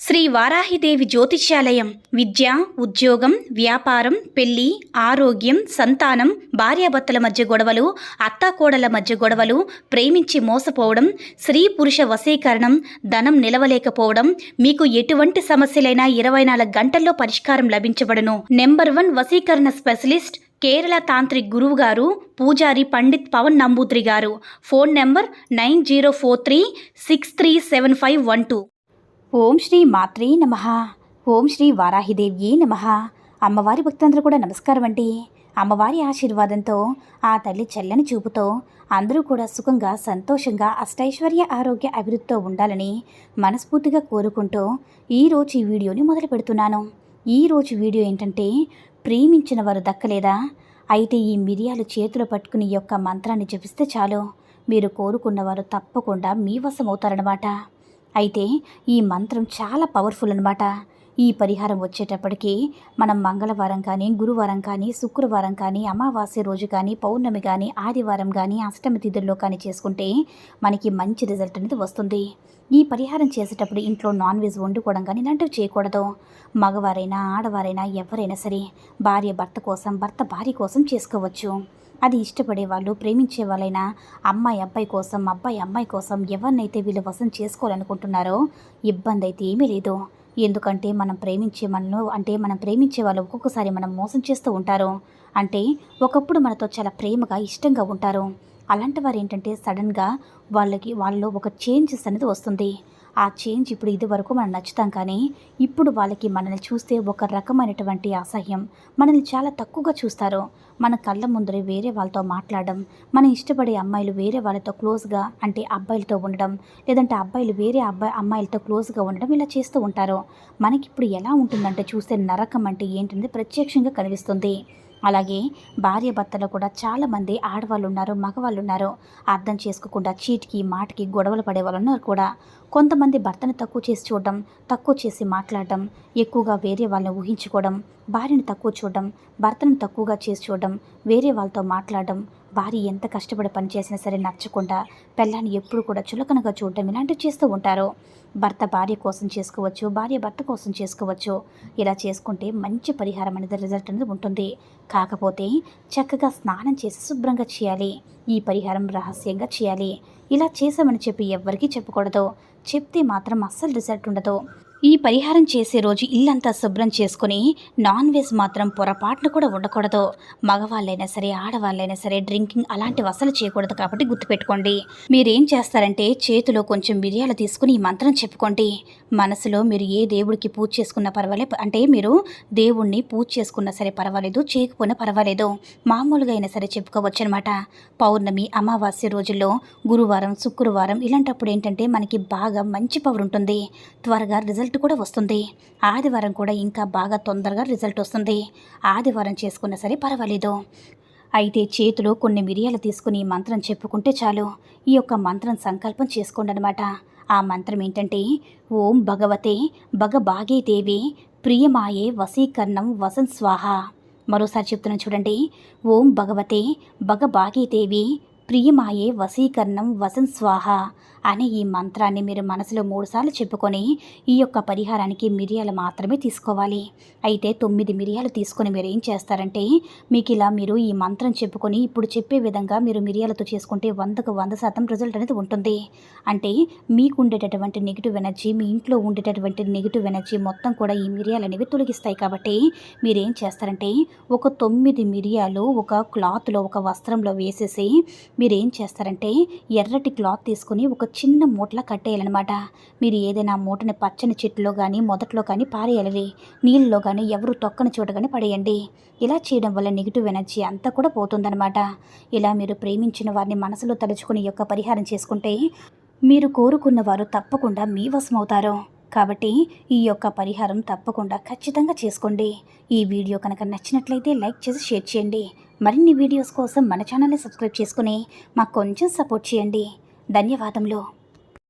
శ్రీ వారాహిదేవి జ్యోతిష్యాలయం విద్య, ఉద్యోగం, వ్యాపారం, పెళ్లి, ఆరోగ్యం, సంతానం, భార్యాభర్తల మధ్య గొడవలు, అత్తాకోడల మధ్య గొడవలు, ప్రేమించి మోసపోవడం, స్త్రీ పురుష వశీకరణం, ధనం నిలవలేకపోవడం, మీకు ఎటువంటి సమస్యలైనా 24 గంటల్లో పరిష్కారం లభించబడును. నెంబర్ 1 వశీకరణ స్పెషలిస్ట్ కేరళ తాంత్రిక్ గురువు గారు పూజారి పండిత్ పవన్ నంబూద్రి గారు. Phone number 9043637512. ఓం శ్రీ మాత్రే నమః. ఓం శ్రీ వారాహిదేవ్యే నమః. అమ్మవారి భక్తులందరూ కూడా నమస్కారం అండి. అమ్మవారి ఆశీర్వాదంతో, ఆ తల్లి చల్లని చూపుతో అందరూ కూడా సుఖంగా, సంతోషంగా, అష్టైశ్వర్య, ఆరోగ్య, అభివృద్ధితో ఉండాలని మనస్ఫూర్తిగా కోరుకుంటూ ఈరోజు ఈ వీడియోని మొదలు పెడుతున్నాను. ఈరోజు వీడియో ఏంటంటే, ప్రేమించిన వారు దక్కలేదా? అయితే ఈ మిరియాలు చేతిలో పట్టుకుని ఈ యొక్క మంత్రాన్ని జపిస్తే చాలు, మీరు కోరుకున్నవారు తప్పకుండా మీ వశమవుతారనమాట. అయితే ఈ మంత్రం చాలా పవర్ఫుల్ అనమాట. ఈ పరిహారం వచ్చేటప్పటికి మనం మంగళవారం కానీ, గురువారం కానీ, శుక్రవారం కానీ, అమావాస్య రోజు కానీ, పౌర్ణమి కానీ, ఆదివారం కానీ, అష్టమి తిథుల్లో కానీ చేసుకుంటే మనకి మంచి రిజల్ట్ అనేది వస్తుంది. ఈ పరిహారం చేసేటప్పుడు ఇంట్లో నాన్ వెజ్ వండుకోవడం కానీ ఇలాంటివి చేయకూడదు. మగవారైనా, ఆడవారైనా, ఎవరైనా సరే భార్య భర్త కోసం, భర్త భార్య కోసం చేసుకోవచ్చు. అది ఇష్టపడే వాళ్ళు, ప్రేమించే వాళ్ళైనా, అమ్మాయి అబ్బాయి కోసం, అబ్బాయి అమ్మాయి కోసం ఎవరినైతే వీళ్ళు వశం చేసుకోవాలనుకుంటున్నారో ఇబ్బంది అయితే ఏమీ లేదు. ఎందుకంటే మనం ప్రేమించే వాళ్ళు ఒక్కొక్కసారి మనం మోసం చేస్తూ ఉంటారు. అంటే ఒకప్పుడు మనతో చాలా ప్రేమగా, ఇష్టంగా ఉంటారు. అలాంటి వారు ఏంటంటే సడన్గా వాళ్ళలో ఒక చేంజెస్ అనేది వస్తుంది. ఆ చేంజ్ ఇప్పుడు ఇది వరకు మనం నచ్చుతాం, కానీ ఇప్పుడు వాళ్ళకి మనల్ని చూస్తే ఒక రకమైనటువంటి అసహ్యం, మనల్ని చాలా తక్కువగా చూస్తారు. మన కళ్ళ ముందరే వేరే వాళ్ళతో మాట్లాడడం, మనం ఇష్టపడే అమ్మాయిలు వేరే వాళ్ళతో క్లోజ్గా, అంటే అబ్బాయిలతో ఉండడం, లేదంటే అబ్బాయిలు వేరే అమ్మాయిలతో క్లోజ్గా ఉండడం, ఇలా చేస్తూ ఉంటారు. మనకి ఇప్పుడు ఎలా ఉంటుందంటే చూస్తే నరకం అంటే ఏంటనేది ప్రత్యక్షంగా కనిపిస్తుంది. అలాగే భార్య భర్తలో కూడా చాలామంది ఆడవాళ్ళు ఉన్నారు, మగవాళ్ళు ఉన్నారు. అర్థం చేసుకోకుండా చీటికి మాటికి గొడవలు పడే వాళ్ళు ఉన్నారు కూడా. కొంతమంది భర్తను తక్కువ చేసి చూడడం, తక్కువ చేసి మాట్లాడడం, ఎక్కువగా వేరే వాళ్ళని ఊహించుకోవడం, భార్యను తక్కువ చూడడం, భర్తను తక్కువగా చేసి చూడడం, వేరే వాళ్ళతో మాట్లాడడం, భార్య ఎంత కష్టపడి పని చేసినా సరే నచ్చకుండా పెళ్ళాన్ని ఎప్పుడు కూడా చులకనగా చూడడం, ఇలాంటివి చేస్తూ ఉంటారు. భర్త భార్య కోసం చేసుకోవచ్చు, భార్య భర్త కోసం చేసుకోవచ్చు. ఇలా చేసుకుంటే మంచి పరిహారం అనేది, రిజల్ట్ అనేది ఉంటుంది. కాకపోతే చక్కగా స్నానం చేసి శుభ్రంగా చేయాలి. ఈ పరిహారం రహస్యంగా చేయాలి. ఇలా చేసామని చెప్పి ఎవ్వరికీ చెప్పకూడదు. చెప్తే మాత్రం అస్సలు రిజల్ట్ ఉండదు. ఈ పరిహారం చేసే రోజు ఇల్లంతా శుభ్రం చేసుకుని నాన్ వెజ్ మాత్రం పొరపాటున కూడా ఉండకూడదు. మగవాళ్ళైనా సరే, ఆడవాళ్ళైనా సరే డ్రింకింగ్ అలాంటివి అసలు చేయకూడదు. కాబట్టి గుర్తుపెట్టుకోండి. మీరేం చేస్తారంటే చేతిలో కొంచెం మిరియాలు తీసుకుని ఈ మంత్రం చెప్పుకోండి. మనసులో మీరు ఏ దేవుడికి పూజ చేసుకున్నా పర్వాలేదు, అంటే మీరు దేవుణ్ణి పూజ చేసుకున్నా సరే పర్వాలేదు, చేయకపోయినా పర్వాలేదు, మామూలుగా అయినా సరే చెప్పుకోవచ్చు అనమాట. పౌర్ణమి, అమావాస్య రోజుల్లో, గురువారం, శుక్రవారం ఇలాంటప్పుడు ఏంటంటే మనకి బాగా మంచి పవర్ ఉంటుంది. త్వరగా రిజల్ట్ కూడా వస్తుంది. ఆదివారం కూడా ఇంకా బాగా తొందరగా రిజల్ట్ వస్తుంది. ఆదివారం చేసుకున్నా సరే పర్వాలేదు. అయితే చేతిలో కొన్ని మిరియాలు తీసుకుని మంత్రం చెప్పుకుంటే చాలు. ఈ యొక్క మంత్రం సంకల్పం చేసుకోండి అనమాట. ఆ మంత్రం ఏంటంటే, ఓం భగవతే భగభాగే దేవి ప్రియమాయే వశీకరణం వసం స్వాహ. మరోసారి చెప్తున్నాను చూడండి. ఓం భగవతే భగభాగే దేవి ప్రియమాయే వశీకరణం వసం స్వాహ అనే ఈ మంత్రాన్ని మీరు మనసులో 3 సార్లు చెప్పుకొని ఈ యొక్క పరిహారానికి మిరియాలు మాత్రమే తీసుకోవాలి. అయితే 9 మిరియాలు తీసుకొని మీరు ఏం చేస్తారంటే, మీకు ఇలా మీరు ఈ మంత్రం చెప్పుకొని ఇప్పుడు చెప్పే విధంగా మీరు మిరియాలతో చేసుకుంటే 100కు 100% రిజల్ట్ అనేది ఉంటుంది. అంటే మీకు ఉండేటటువంటి నెగిటివ్ ఎనర్జీ, మీ ఇంట్లో ఉండేటటువంటి నెగిటివ్ ఎనర్జీ మొత్తం కూడా ఈ మిరియాలు అనేవి తొలగిస్తాయి. కాబట్టి మీరేం చేస్తారంటే, ఒక 9 మిరియాలు ఒక క్లాత్లో, ఒక వస్త్రంలో వేసేసి మీరేం చేస్తారంటే, ఎర్రటి క్లాత్ తీసుకొని ఒక చిన్న మూటలా కట్టేయాలన్నమాట. మీరు ఏదైనా మూటని పచ్చని చెట్టులో కానీ, మొదట్లో కానీ పారేయాలి. నీళ్ళలో కానీ, ఎవరు తొక్కని చోట కానీ పడేయండి. ఇలా చేయడం వల్ల నెగిటివ్ ఎనర్జీ అంతా కూడా పోతుందన్నమాట. ఇలా మీరు ప్రేమించిన వారిని మనసులో తలుచుకుని యొక్క పరిహారం చేసుకుంటే మీరు కోరుకున్న వారు తప్పకుండా మీ వశమవుతారు. కాబట్టి ఈ యొక్క పరిహారం తప్పకుండా ఖచ్చితంగా చేసుకోండి. ఈ వీడియో కనుక నచ్చినట్లయితే లైక్ చేసి షేర్ చేయండి. మరిన్ని వీడియోస్ కోసం మన ఛానల్ని సబ్స్క్రైబ్ చేసుకుని మాకు కొంచెం సపోర్ట్ చేయండి. ధన్యవాదములు.